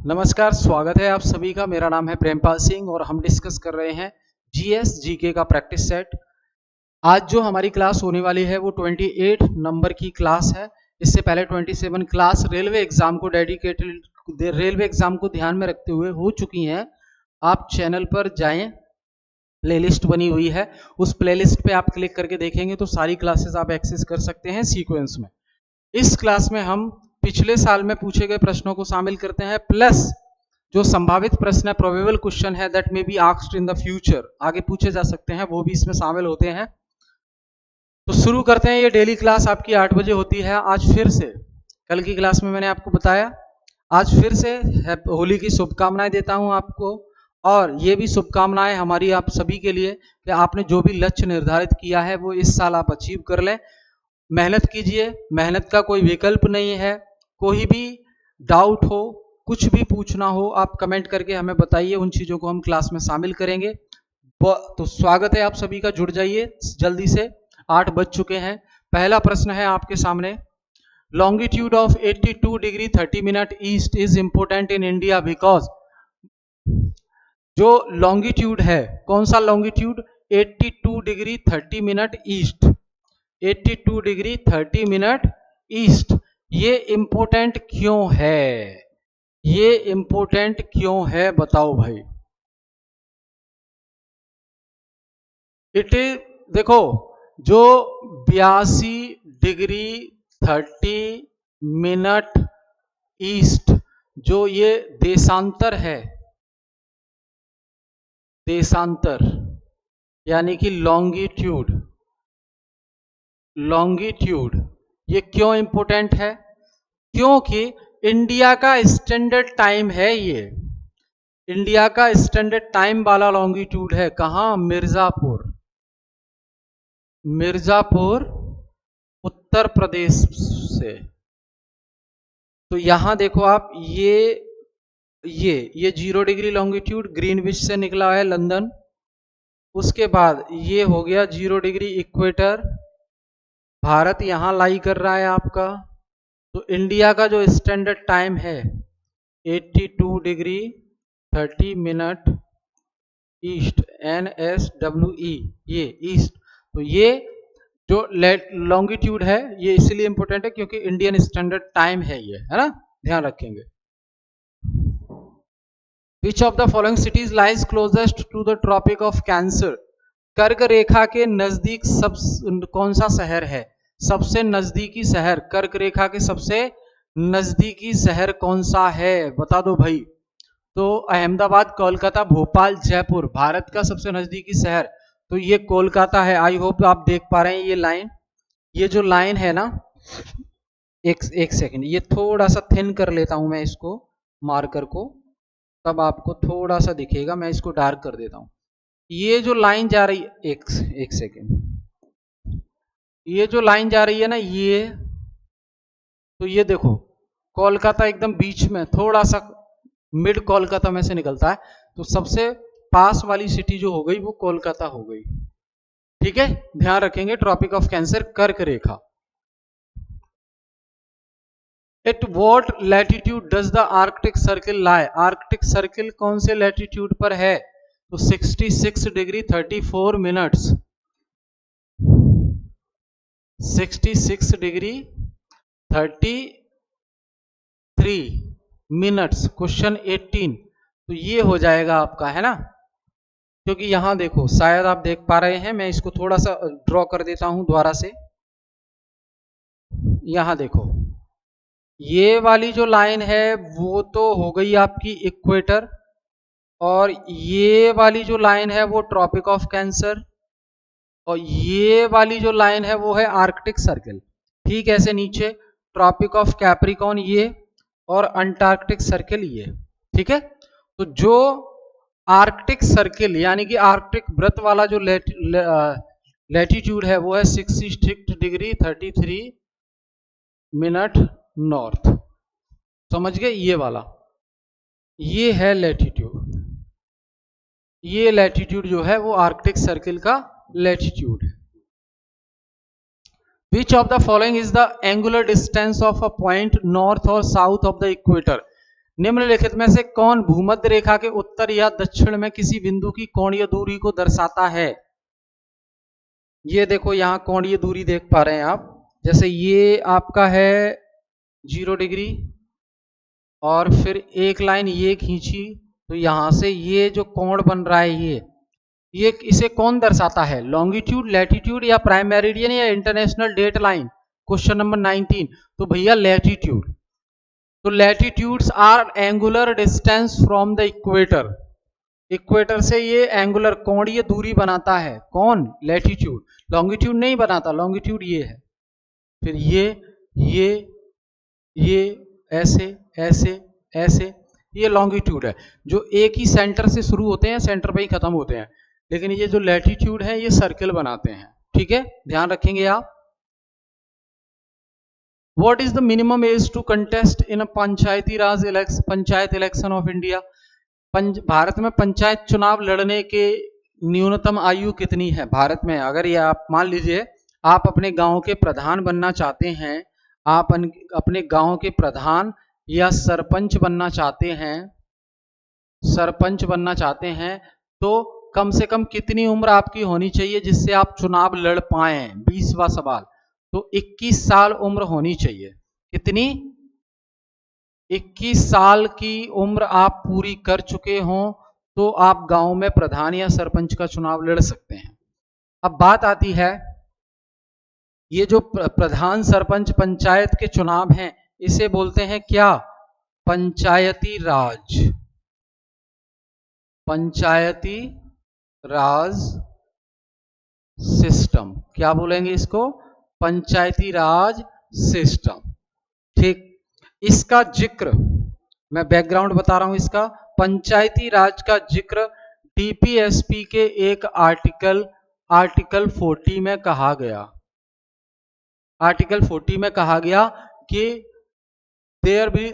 नमस्कार, स्वागत है आप सभी का। मेरा नाम है प्रेमपाल सिंह और हम डिस्कस कर रहे हैं जीएस जीके का प्रैक्टिस सेट। आज जो हमारी क्लास होने वाली है वो 28 नंबर की क्लास है। इससे पहले 27 क्लास रेलवे एग्जाम को ध्यान में रखते हुए हो चुकी हैं। आप चैनल पर जाएं, प्लेलिस्ट बनी हुई है, उस प्लेलिस्ट पे आप क्लिक करके देखेंगे तो सारी क्लासेस आप एक्सेस कर सकते हैं सीक्वेंस में। इस क्लास में हम पिछले साल में पूछे गए प्रश्नों को शामिल करते हैं, प्लस जो संभावित प्रश्न है, प्रोबेबल क्वेश्चन है that may be asked in the future, आगे पूछे जा सकते हैं, वो भी इसमें शामिल होते हैं। तो शुरू करते हैं। ये डेली क्लास आपकी 8 बजे होती है। आज फिर से, कल की क्लास में मैंने आपको बताया, आज फिर से होली की शुभकामनाएं देता हूं आपको, और ये भी शुभकामनाएं हमारी आप सभी के लिए कि आपने जो भी लक्ष्य निर्धारित किया है वो इस साल आप अचीव कर लें। मेहनत कीजिए, मेहनत का कोई विकल्प नहीं है। कोई भी डाउट हो, कुछ भी पूछना हो, आप कमेंट करके हमें बताइए, उन चीजों को हम क्लास में शामिल करेंगे। तो स्वागत है आप सभी का, जुड़ जाइए जल्दी से, 8 बज चुके हैं। पहला प्रश्न है आपके सामने, longitude of 82 degree 30 minute east is important in India because. जो लॉन्गिट्यूड है, कौन सा longitude? 82 degree 30 minute east, 82 degree 30 minute east, ये इंपोर्टेंट क्यों है? ये इंपोर्टेंट क्यों है बताओ भाई। इट इज, देखो, जो 82 डिग्री 30 मिनट ईस्ट, जो ये देशांतर है, देशांतर यानी कि लॉन्गिट्यूड, लॉन्गिट्यूड ये क्यों इंपोर्टेंट है? क्योंकि इंडिया का स्टैंडर्ड टाइम है, ये इंडिया का स्टैंडर्ड टाइम वाला लॉन्गिट्यूड है। कहां? मिर्जापुर, मिर्जापुर उत्तर प्रदेश से। तो यहां देखो आप, ये 0 डिग्री लॉन्गिट्यूड ग्रीनविच से निकला है, लंदन। उसके बाद ये हो गया 0 डिग्री इक्वेटर, भारत यहां लाई कर रहा है आपका। तो इंडिया का जो स्टैंडर्ड टाइम है 82 डिग्री 30 मिनट ईस्ट, NSWE, ये ईस्ट। तो ये जो लॉन्गिट्यूड है ये इसलिए इंपॉर्टेंट है क्योंकि इंडियन स्टैंडर्ड टाइम है ये, है ना, ध्यान रखेंगे। Which of the following cities lies closest to the Tropic of Cancer? कर्क रेखा के नजदीक कौन सा शहर है? सबसे नजदीकी शहर, कर्क रेखा के सबसे नजदीकी शहर कौन सा है? बता दो भाई। तो अहमदाबाद, कोलकाता, भोपाल, जयपुर, भारत का सबसे नजदीकी शहर तो ये कोलकाता है। आई होप आप देख पा रहे हैं ये लाइन, ये जो लाइन है ना, एक सेकंड, ये थोड़ा सा थिन कर लेता हूं मैं इसको, मार्कर को, तब आपको थोड़ा सा दिखेगा। मैं इसको डार्क कर देता हूं। ये जो लाइन जा रही है, एक सेकेंड, ये जो लाइन जा रही है ना, ये, तो ये देखो कोलकाता एकदम बीच में, थोड़ा सा मिड कोलकाता में से निकलता है। तो सबसे पास वाली सिटी जो हो गई वो कोलकाता हो गई। ठीक है, ध्यान रखेंगे। ट्रॉपिक ऑफ कैंसर, कर्क रेखा। At what latitude does the Arctic Circle lie? Arctic Circle कौन से लैटिट्यूड पर है? तो 66 degree 34 minutes, 66 degree 33 minutes, question 18। तो ये हो जाएगा आपका, है ना, क्योंकि यहां देखो, शायद आप देख पा रहे हैं, मैं इसको थोड़ा सा ड्रॉ कर देता हूं दोबारा से। यहां देखो, ये वाली जो लाइन है वो तो हो गई आपकी इक्वेटर, और ये वाली जो लाइन है वो ट्रॉपिक ऑफ कैंसर, और ये वाली जो लाइन है वो है आर्कटिक सर्किल। ठीक ऐसे नीचे ट्रॉपिक ऑफ कैप्रिकॉन ये, और अंटार्कटिक सर्किल ये। ठीक है, तो जो आर्कटिक सर्किल यानी कि आर्कटिक वृत्त वाला जो लैटिट्यूड है वो है 66 डिग्री 33 मिनट नॉर्थ। समझ गए? ये वाला, ये है लैटिट्यूड, ये लैटिट्यूड जो है वो आर्कटिक सर्किल का लैटिट्यूड है। Which of the following is the angular distance of a point north or south of the equator? निम्नलिखित में से कौन भूमध्य रेखा के उत्तर या दक्षिण में किसी बिंदु की कोणीय दूरी को दर्शाता है? ये देखो यहां कोणीय दूरी देख पा रहे हैं आप, जैसे ये आपका है 0 डिग्री और फिर एक लाइन ये खींची, तो यहां से ये जो कोण बन रहा है ये इसे कौन दर्शाता है? लॉन्गिट्यूड, लैटिट्यूड या प्राइम मेरिडियन या international date line? Question number 19। तो भैया लैटिट्यूड। तो latitudes are angular distance from the equator. Equator से ये एंगुलर कोणीय दूरी बनाता है। कौन? लैटिट्यूड। लॉन्गिट्यूड नहीं बनाता, लॉन्गिट्यूड ये है। फिर ये ऐसे ऐसे ऐसे, ये लॉन्गिट्यूड है जो एक ही सेंटर से शुरू होते हैं, सेंटर पे ही खत्म होते हैं। लेकिन ये जो लैटिट्यूड है ये सर्किल बनाते हैं। ठीक है, ध्यान रखेंगे आप। What is the minimum age to contest in a Panchayati Raj panchayat election of India? Bharat में पंचायत चुनाव लड़ने के न्यूनतम आयु कितनी है भारत में? अगर ये आप मान लीजिए आप अपने गांव के प्रधान बनना चाहते हैं, आप अपने गांव के प्रधान या सरपंच बनना चाहते हैं, तो कम से कम कितनी उम्र आपकी होनी चाहिए जिससे आप चुनाव लड़ पाए? 20वां सवाल। तो 21 साल उम्र होनी चाहिए। कितनी? 21 साल की उम्र आप पूरी कर चुके हो तो आप गांव में प्रधान या सरपंच का चुनाव लड़ सकते हैं। अब बात आती है, ये जो प्रधान सरपंच पंचायत के चुनाव हैं इसे बोलते हैं क्या? पंचायती राज। पंचायती राज सिस्टम। क्या बोलेंगे इसको? पंचायती राज सिस्टम। ठीक, इसका जिक्र मैं बैकग्राउंड बता रहा हूं इसका। पंचायती राज का जिक्र डीपीएसपी के एक आर्टिकल 40 में कहा गया। आर्टिकल 40 में कहा गया कि देयर भी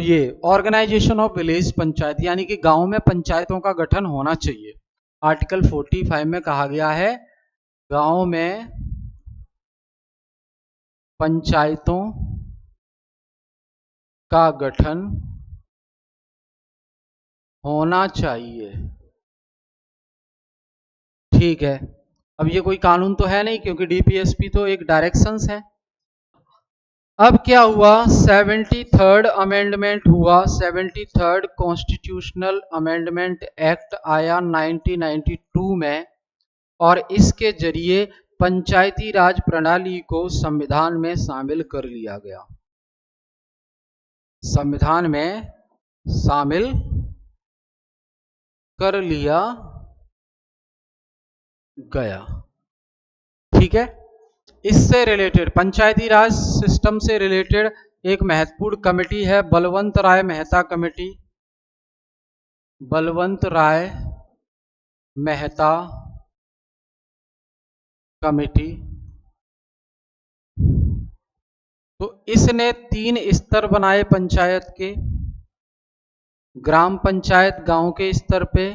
ये ऑर्गेनाइजेशन ऑफ विलेज पंचायत, यानी कि गांव में पंचायतों का गठन होना चाहिए। आर्टिकल 45 में कहा गया है गांव में पंचायतों का गठन होना चाहिए। ठीक है, अब ये कोई कानून तो है नहीं क्योंकि डीपीएसपी तो एक डायरेक्शंस है। अब क्या हुआ? 73rd अमेंडमेंट हुआ। 73rd कॉन्स्टिट्यूशनल अमेंडमेंट एक्ट आया 1992 में, और इसके जरिए पंचायती राज प्रणाली को संविधान में शामिल कर लिया गया। संविधान में शामिल कर लिया गया। ठीक है, इससे रिलेटेड पंचायती राज सिस्टम से रिलेटेड एक महत्वपूर्ण कमेटी है बलवंत राय मेहता कमेटी। बलवंत राय मेहता कमेटी। तो इसने 3 स्तर बनाए पंचायत के। ग्राम पंचायत गांव के स्तर पे,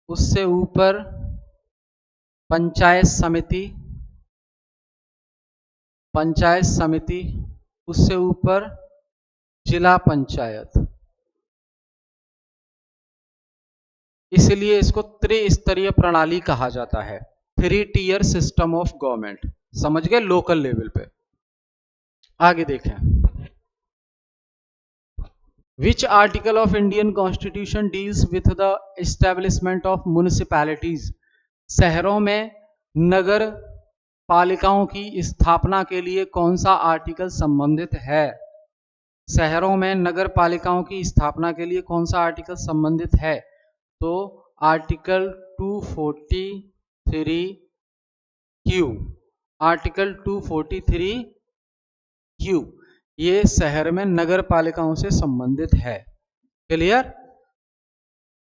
उससे ऊपर पंचायत समिति, उससे ऊपर जिला पंचायत। इसलिए इसको त्रिस्तरीय प्रणाली कहा जाता है, 3 टियर सिस्टम ऑफ गवर्नमेंट। समझ गए? लोकल लेवल पे। आगे देखें, which article of Indian constitution deals with the establishment of municipalities? शहरों में नगर पालिकाओं की स्थापना के लिए कौन सा आर्टिकल संबंधित है? शहरों में नगर पालिकाओं की स्थापना के लिए कौन सा आर्टिकल संबंधित है? तो आर्टिकल 243Q। आर्टिकल 243Q ये शहर में नगर पालिकाओं से संबंधित है। क्लियर?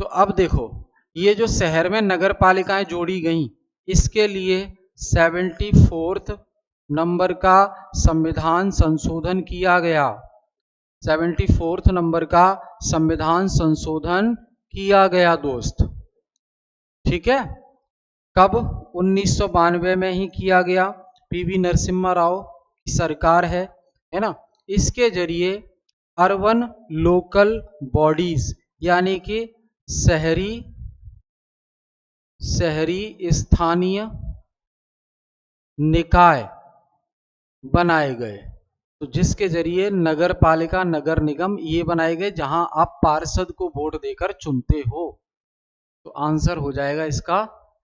तो अब देखो, ये जो शहर में नगर पालिकाएं जोड़ी गई, इसके लिए 74th नंबर का संविधान संशोधन किया गया। 74th नंबर का संविधान संशोधन किया गया दोस्त। ठीक है, कब? 1992 में ही किया गया। पीवी नरसिम्हा राव की सरकार है ना। इसके जरिए अर्बन लोकल बॉडीज यानी कि शहरी स्थानीय निकाय बनाए गए। तो जिसके जरिए नगर पालिका नगर निगम ये बनाए गए जहां आप पार्षद को वोट देकर चुनते हो। तो आंसर हो जाएगा इसका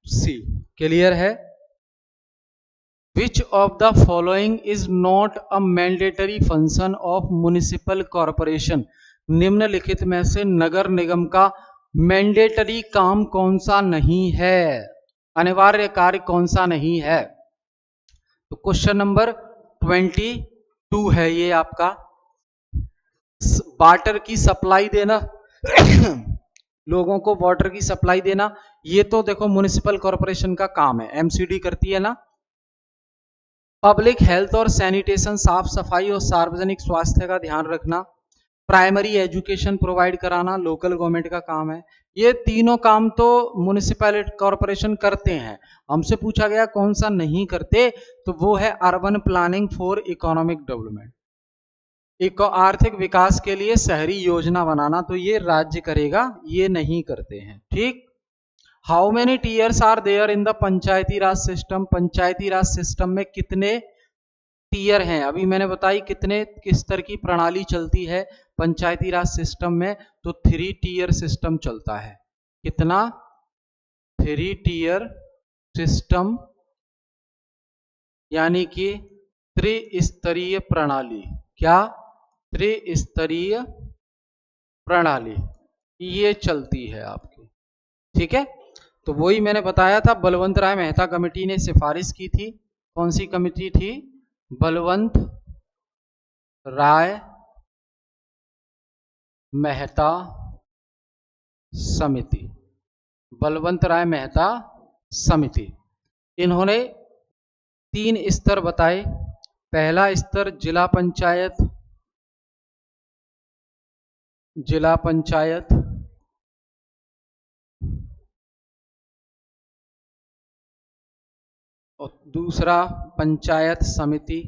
सी। क्लियर है? Which of the following is not a mandatory function of municipal corporation? निम्नलिखित में से नगर निगम का मैंडेटरी काम कौन सा नहीं है, अनिवार्य कार्य कौन सा नहीं है? तो क्वेश्चन नंबर 22 है ये आपका। वाटर की सप्लाई देना लोगों को वाटर की सप्लाई देना, ये तो देखो म्युनिसिपल कॉर्पोरेशन का काम है, एमसीडी करती है ना। पब्लिक हेल्थ और सैनिटेशन, साफ सफाई और सार्वजनिक स्वास्थ्य का ध्यान रखना। प्राइमरी एजुकेशन प्रोवाइड कराना लोकल गवर्नमेंट का काम है। ये तीनों काम तो म्युनिसिपल कॉर्पोरेशन करते हैं। हमसे पूछा गया कौन सा नहीं करते, तो वो है urban planning for economic development, आर्थिक विकास के लिए शहरी योजना बनाना, तो ये राज्य करेगा, ये नहीं करते हैं। ठीक। How many tiers are there in the Panchayati Raj system? Panchayati Raj system में कितने टीयर हैं? अभी मैंने बताई किस तरह की प्रणाली चलती है पंचायती राज सिस्टम में, तो 3 टीयर सिस्टम चलता है। कितना? 3 टीयर सिस्टम, यानी कि त्रिस्तरीय प्रणाली। क्या? त्रिस्तरीय प्रणाली ये चलती है आपकी। ठीक है, तो वही मैंने बताया था, बलवंत राय मेहता कमेटी ने सिफारिश की थी। कौन सी कमेटी थी? बलवंत राय मेहता समिति, बलवंत राय मेहता समिति। इन्होंने 3 स्तर बताए। पहला स्तर जिला पंचायत, और दूसरा पंचायत समिति,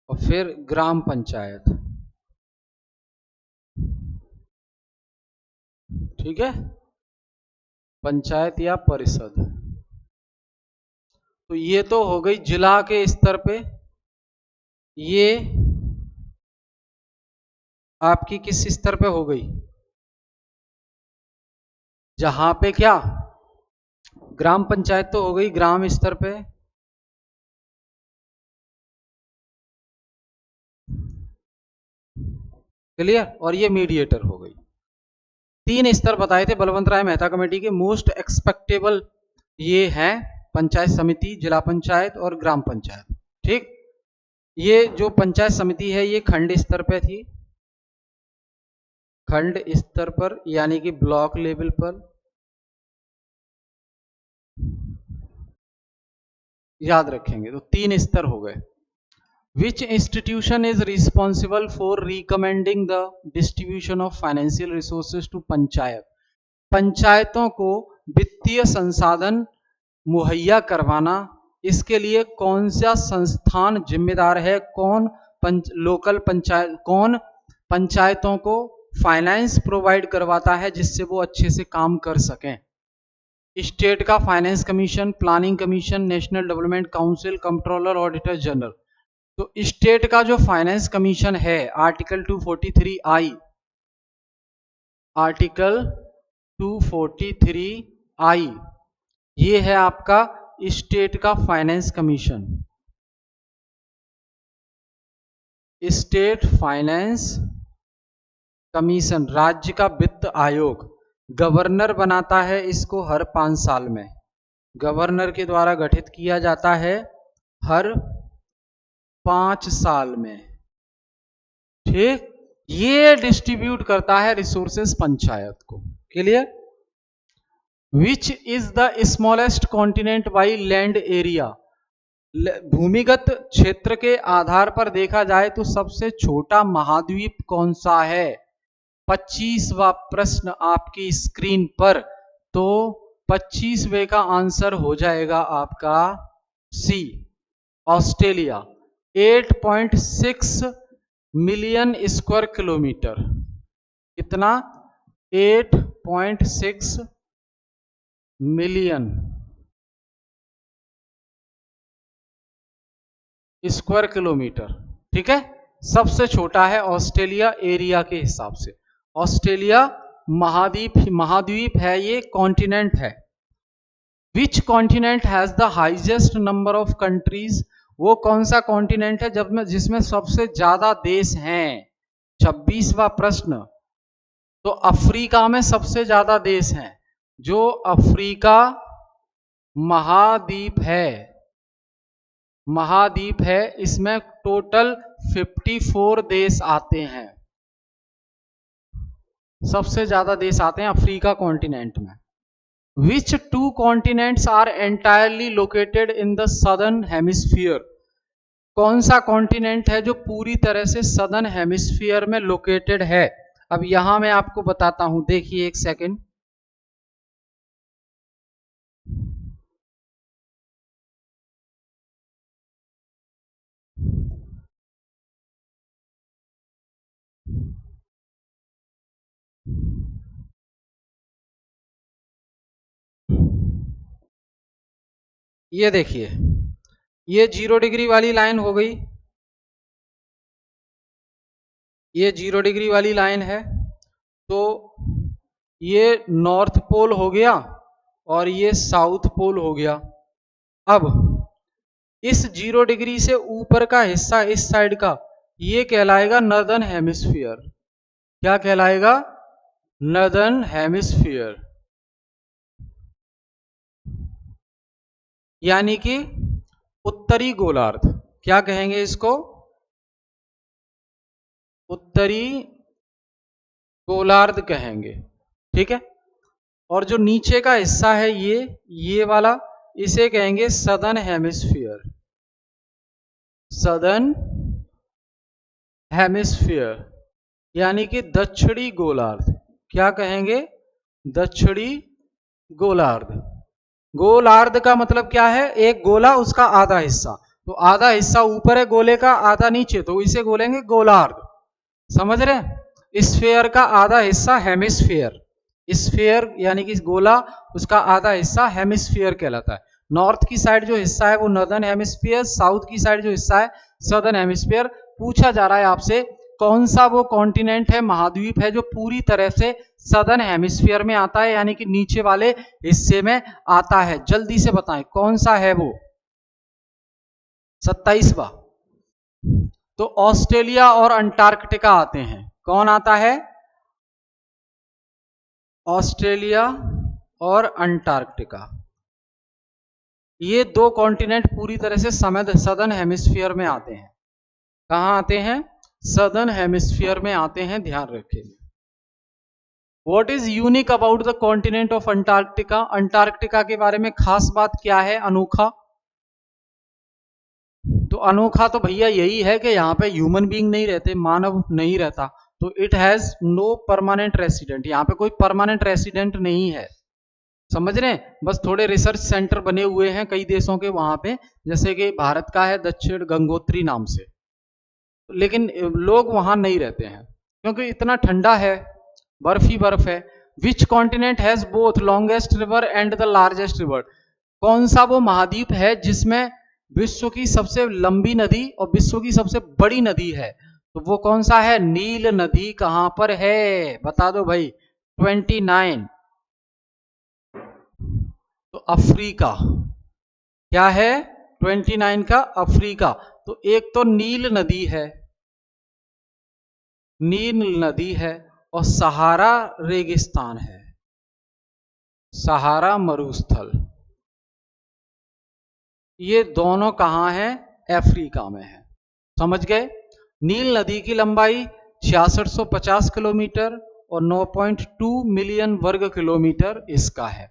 और फिर ग्राम पंचायत। ठीक है, पंचायत या परिषद। तो ये तो हो गई जिला के स्तर पे। ये आपकी किस स्तर पे हो गई? जहां पे क्या ग्राम पंचायत तो हो गई ग्राम स्तर पे, क्लियर। और ये मीडिएटर हो गई। 3 स्तर बताए थे बलवंत राय मेहता कमेटी के। मोस्ट एक्सपेक्टेबल ये हैं पंचायत समिति, जिला पंचायत और ग्राम पंचायत। ठीक। ये जो पंचायत समिति है ये खंड स्तर पे थी, खंड स्तर पर यानी कि ब्लॉक लेवल पर। याद रखेंगे तो 3 स्तर हो गए। Which institution is responsible for recommending the distribution of financial resources to panchayat? पंचायतों को वित्तीय संसाधन मुहैया करवाना, इसके लिए कौन सा संस्थान जिम्मेदार है? कौन पंचायतों को फाइनेंस प्रोवाइड करवाता है जिससे वो अच्छे से काम कर सकें? स्टेट का finance commission, planning commission, national development council, controller, auditor general. तो स्टेट का जो फाइनेंस कमीशन है, आर्टिकल 243I, आर्टिकल 243I, ये है आपका स्टेट का finance commission. State finance commission राज्य का वित्त आयोग, गवर्नर बनाता है इसको हर 5 साल में। गवर्नर के द्वारा गठित किया जाता है हर 5 साल में। ठीक। ये डिस्ट्रीब्यूट करता है रिसोर्सेस पंचायत को। Clear. Which is the smallest continent by land area? भूमिगत क्षेत्र के आधार पर देखा जाए तो सबसे छोटा महाद्वीप कौन सा है? 25वां प्रश्न आपकी स्क्रीन पर। तो 25वें का आंसर हो जाएगा आपका सी, ऑस्ट्रेलिया। 8.6 million square kilometre. कितना? 8.6 मिलियन स्क्वायर किलोमीटर। ठीक है, सबसे छोटा है ऑस्ट्रेलिया एरिया के हिसाब से। ऑस्ट्रेलिया महाद्वीप है, ये कॉन्टिनेंट है। Which continent has the highest number of countries? वो कौन सा कॉन्टिनेंट है जिसमें सबसे ज्यादा देश हैं? 26वां प्रश्न। तो अफ्रीका में सबसे ज्यादा देश हैं। जो अफ्रीका महाद्वीप है, इसमें टोटल 54 देश आते हैं। सबसे ज्यादा देश आते हैं अफ्रीका कॉन्टिनेंट में। Which two continents are entirely located in the southern hemisphere? कौन सा कॉन्टिनेंट है जो पूरी तरह से सदर्न हेमिस्फीयर में लोकेटेड है? अब यहां मैं आपको बताता हूं, देखिए एक सेकेंड। ये देखिए, ये 0 डिग्री वाली लाइन हो गई, ये 0 डिग्री वाली लाइन है। तो ये नॉर्थ पोल हो गया और ये साउथ पोल हो गया। अब इस 0 डिग्री से ऊपर का हिस्सा इस साइड का, ये कहलाएगा नॉर्दर्न हेमिस्फीयर। क्या कहलाएगा? नॉर्दर्न हेमिस्फीयर, यानी कि उत्तरी गोलार्ध। क्या कहेंगे इसको? उत्तरी गोलार्ध कहेंगे। ठीक है, और जो नीचे का हिस्सा है ये वाला, इसे कहेंगे सदर्न हेमिस्फीयर। सदर्न हेमिस्फीयर यानी कि दक्षिणी गोलार्ध। क्या कहेंगे? दक्षिणी गोलार्ध। गोलार्ध का मतलब क्या है? एक गोला, उसका आधा हिस्सा। तो आधा हिस्सा ऊपर है गोले का, आधा नीचे, तो इसे बोलेंगे गोलार्ध। समझ रहे हैं? स्फीयर का आधा हिस्सा हेमिस्फीयर। स्फीयर यानी कि गोला, उसका आधा हिस्सा हेमिस्फीयर कहलाता है। नॉर्थ की साइड जो हिस्सा है वो नॉर्दर्न हेमिस्फीयर, साउथ की साइड जो हिस्सा है सदर्न हेमिस्फीयर। पूछा जा रहा है आपसे कौन सा वो कॉन्टिनेंट है, महाद्वीप है, जो पूरी तरह से सदर्न हेमिस्फीयर में आता है, यानी कि नीचे वाले हिस्से में आता है। जल्दी से बताएं कौन सा है वो। 27वां। तो ऑस्ट्रेलिया और अंटार्कटिका आते हैं। कौन आता है? ऑस्ट्रेलिया और अंटार्कटिका। ये दो कॉन्टिनेंट पूरी तरह से सदर्न हेमिस्फीयर में आते हैं। कहां आते हैं? सदर्न हेमिस्फीयर में आते हैं, ध्यान रखिए। What is unique about the continent of Antarctica? Antarctica के बारे में खास बात क्या है, अनोखा? तो अनोखा तो भैया यही है कि यहाँ पे ह्यूमन बीइंग नहीं रहते, मानव नहीं रहता। तो it has no permanent resident, यहाँ पे कोई परमानेंट रेसिडेंट नहीं है। समझ रहे हैं? बस थोड़े रिसर्च सेंटर बने हुए हैं कई देशों के वहां पे, जैसे कि भारत का है दक्षिण गंगोत्री नाम से, लेकिन लोग वहां नहीं रहते हैं क्योंकि इतना ठंडा है, बर्फ ही बर्फ है। Which continent has both longest river and the largest river? कौन सा वो महाद्वीप है जिसमें विश्व की सबसे लंबी नदी और विश्व की सबसे बड़ी नदी है? तो वो कौन सा है? नील नदी। कहां पर है बता दो भाई? 29। तो अफ्रीका। क्या है? 29 का अफ्रीका। तो एक तो नील नदी है, नील नदी है, और सहारा रेगिस्तान है, सहारा मरुस्थल। ये दोनों कहां हैं? अफ्रीका में है। समझ गए? नील नदी की लंबाई 6650 किलोमीटर और 9.2 मिलियन वर्ग किलोमीटर इसका है।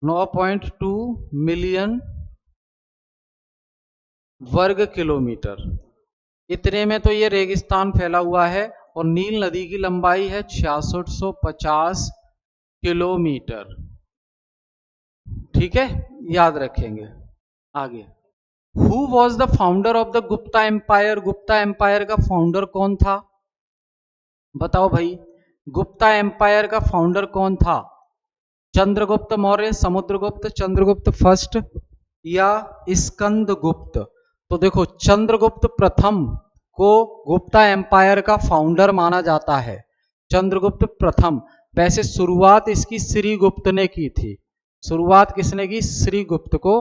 9.2 मिलियन वर्ग किलोमीटर। इतने में तो ये रेगिस्तान फैला हुआ है, और नील नदी की लंबाई है 6650 किलोमीटर। ठीक है, याद रखेंगे। आगे, who was the founder of the Gupta empire? Gupta empire का फाउंडर कौन था? बताओ भाई, गुप्ता एम्पायर का फाउंडर कौन था? चंद्रगुप्त मौर्य, समुद्रगुप्त, चंद्रगुप्त फर्स्ट या स्कंदगुप्त? तो देखो, चंद्रगुप्त प्रथम को गुप्ता एम्पायर का फाउंडर माना जाता है। चंद्रगुप्त प्रथम। वैसे शुरुआत इसकी श्रीगुप्त ने की थी। शुरुआत किसने की? श्रीगुप्त को।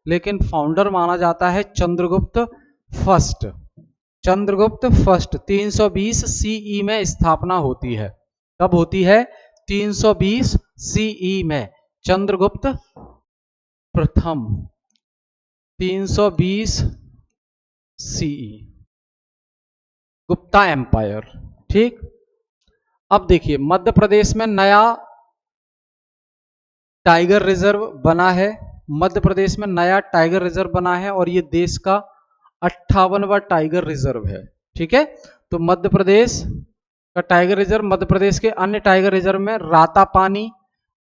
लेकिन फाउंडर माना जाता है Chandragupta first. Chandragupta first 320 CE में स्थापना होती है। कब होती है? 320 सीई में। चंद्रगुप्त प्रथम 320 सीई, गुप्ता एम्पायर। ठीक, अब देखिए, मध्य प्रदेश में नया टाइगर रिजर्व बना है। मध्य प्रदेश में नया टाइगर रिजर्व बना है और ये देश का 58वां टाइगर रिजर्व है। ठीक है, तो मध्य प्रदेश का टाइगर रिजर्व, मध्य प्रदेश के अन्य टाइगर रिजर्व में रातापानी,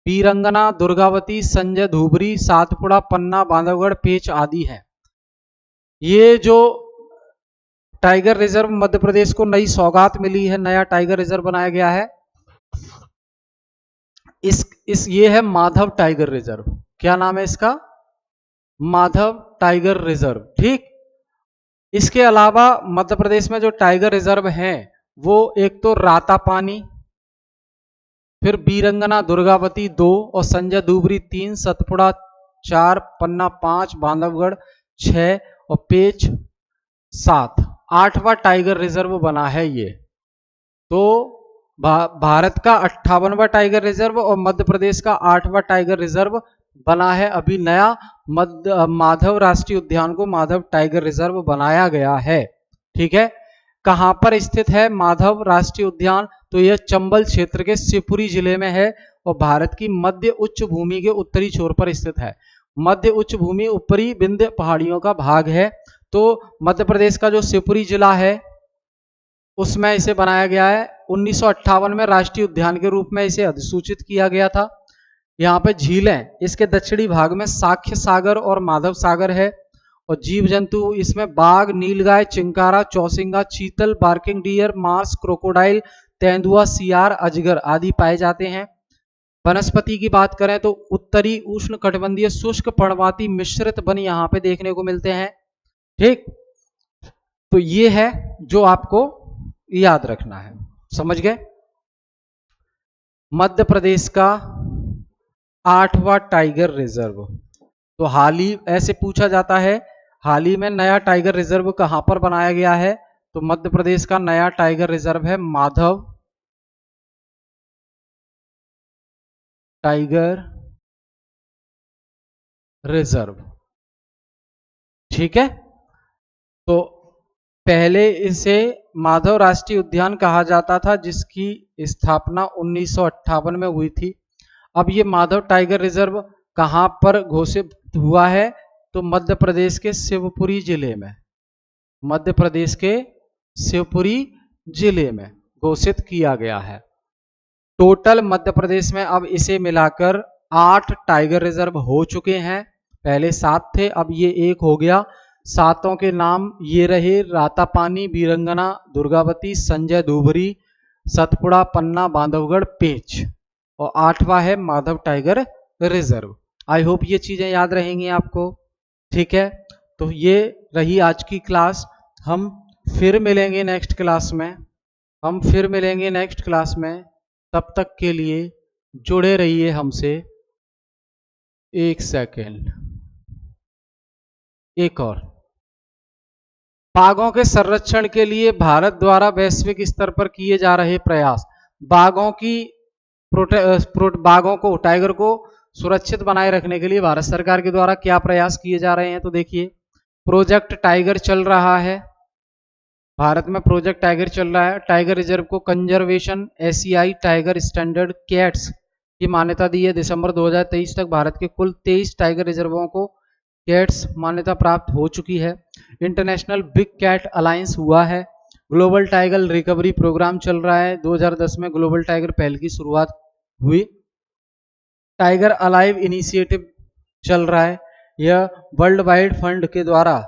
बीरंगना, दुर्गावती, संजय धुबरी, सातपुड़ा, पन्ना, बांधवगढ़, पेंच आदि हैं। ये जो टाइगर रिजर्व मध्य प्रदेश को नई सौगात मिली है, नया टाइगर रिजर्व बनाया गया है, ये है माधव टाइगर रिजर्व। क्या नाम है इसका? Madhav tiger reserve. ठीक, इसके अलावा मध्य प्रदेश में जो टाइगर रिजर्व हैं वो एक तो रातापानी, फिर बीरंगना दुर्गावती 2 और संजय धुबरी 3, सतपुड़ा 4, पन्ना 5, बांधवगढ़ 6 और पेंच 7। 8वां टाइगर रिजर्व बना है ये। तो भारत का 58वां टाइगर रिजर्व और मध्य प्रदेश का 8वां टाइगर रिजर्व बना है। अभी नया माधव राष्ट्रीय उद्यान को माधव टाइगर रिजर्व बनाया गया है। ठीक है, कहां पर स्थित है माधव राष्ट्रीय उद्यान? तो यह चंबल क्षेत्र के शिवपुरी जिले में है और भारत की मध्य उच्च भूमि के उत्तरी छोर पर स्थित है। मध्य उच्च भूमि ऊपरी विंध्य पहाड़ियों का भाग है। तो मध्य प्रदेश का जो शिवपुरी जिला है उसमें इसे बनाया गया है। 1958 में राष्ट्रीय उद्यान के रूप में इसे अधिसूचित किया गया था। यहाँ पे झीलें, इसके दक्षिणी भाग में साक्ष्य सागर और माधव सागर है और जीव जंतु इसमें बाघ, नीलगाय, चिंकारा, चौसिंगा, चीतल, बार्किंग डियर, मार्स, क्रोकोडाइल, तेंदुआ, सियार, अजगर आदि पाए जाते हैं। वनस्पति की बात करें तो उत्तरी उष्ण कटिबंधीय शुष्क पर्णवाती मिश्रित वन यहाँ पे देखने को मिलते हैं। ठीक, तो ये है जो आपको याद रखना है। समझ गए? मध्य प्रदेश का 8वां टाइगर रिजर्व। तो हाल ही ऐसे पूछा जाता है, हाल ही में नया टाइगर रिजर्व कहां पर बनाया गया है? तो मध्य प्रदेश का नया टाइगर रिजर्व है माधव टाइगर रिजर्व। ठीक है, तो पहले इसे माधव राष्ट्रीय उद्यान कहा जाता था जिसकी स्थापना 1958 में हुई थी। अब ये माधव टाइगर रिजर्व कहां पर घोषित हुआ है? तो मध्य प्रदेश के शिवपुरी जिले में। मध्य प्रदेश के शिवपुरी जिले में घोषित किया गया है। टोटल मध्य प्रदेश में अब इसे मिलाकर 8 टाइगर रिजर्व हो चुके हैं। पहले 7 थे, अब ये 1 हो गया। 7 के नाम ये रहे: रातापानी, बीरंगना, दुर्गावती, संजय धुबरी, सतपुड़ा, पन्ना, बांधवगढ़, पेंच और 8वां है Madhav tiger reserve. I hope ये चीजें याद रहेंगी आपको। ठीक है, तो ये रही आज की क्लास। हम फिर मिलेंगे नेक्स्ट क्लास में। तब तक के लिए जुड़े रहिए हमसे। एक सेकेंड, एक और। बाघों के संरक्षण के लिए भारत द्वारा वैश्विक स्तर पर किए जा रहे प्रयास। बाघों को, टाइगर को सुरक्षित बनाए रखने के लिए भारत सरकार के द्वारा क्या प्रयास किए जा रहे हैं? तो देखिए, प्रोजेक्ट टाइगर चल रहा है। भारत में प्रोजेक्ट टाइगर चल रहा है। टाइगर रिजर्व को कंजर्वेशन एशियाई टाइगर स्टैंडर्ड कैट्स की मान्यता दी है। दिसंबर 2023 तक भारत के कुल 23 टाइगर रिजर्वों को कैट्स मान्यता प्राप्त हो चुकी है। इंटरनेशनल बिग कैट अलायंस हुआ है। ग्लोबल टाइगर रिकवरी प्रोग्राम चल रहा है। 2010 में ग्लोबल टाइगर पहल की शुरुआत हुई। टाइगर अलाइव इनिशिएटिव चल रहा है। यह वर्ल्ड वाइड फंड के द्वारा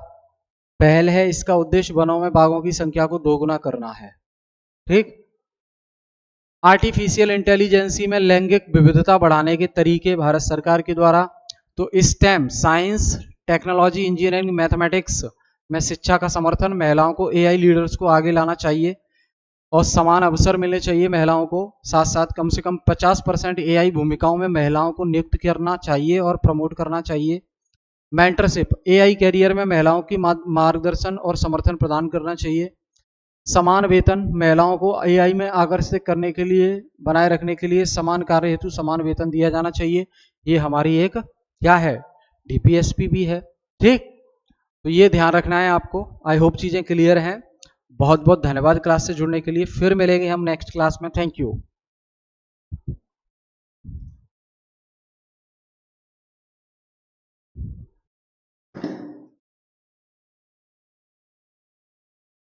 पहल है। इसका उद्देश्य वनों में बाघों की संख्या को दोगुना करना है। ठीक। आर्टिफिशियल इंटेलिजेंसी में लैंगिक विविधता बढ़ाने के तरीके भारत सरकार के द्वारा, तो stem science, technology, engineering, mathematics में शिक्षा का समर्थन, महिलाओं को एआई लीडर्स को आगे लाना चाहिए और समान अवसर मिलने चाहिए महिलाओं को। साथ साथ कम से कम 50% एआई भूमिकाओं में महिलाओं को नियुक्त करना चाहिए और प्रमोट करना चाहिए। मेंटरशिप, एआई कैरियर में महिलाओं की मार्गदर्शन और समर्थन प्रदान करना चाहिए। समान वेतन, महिलाओं को एआई में आकर्षित करने के लिए, बनाए रखने के लिए समान कार्य हेतु समान वेतन दिया जाना चाहिए। ये हमारी एक क्या है, डीपीएसपी भी है। ठीक, तो ये ध्यान रखना है आपको। आई होप चीजें क्लियर हैं। बहुत बहुत धन्यवाद क्लास से जुड़ने के लिए। फिर मिलेंगे हम नेक्स्ट क्लास में। Thank you.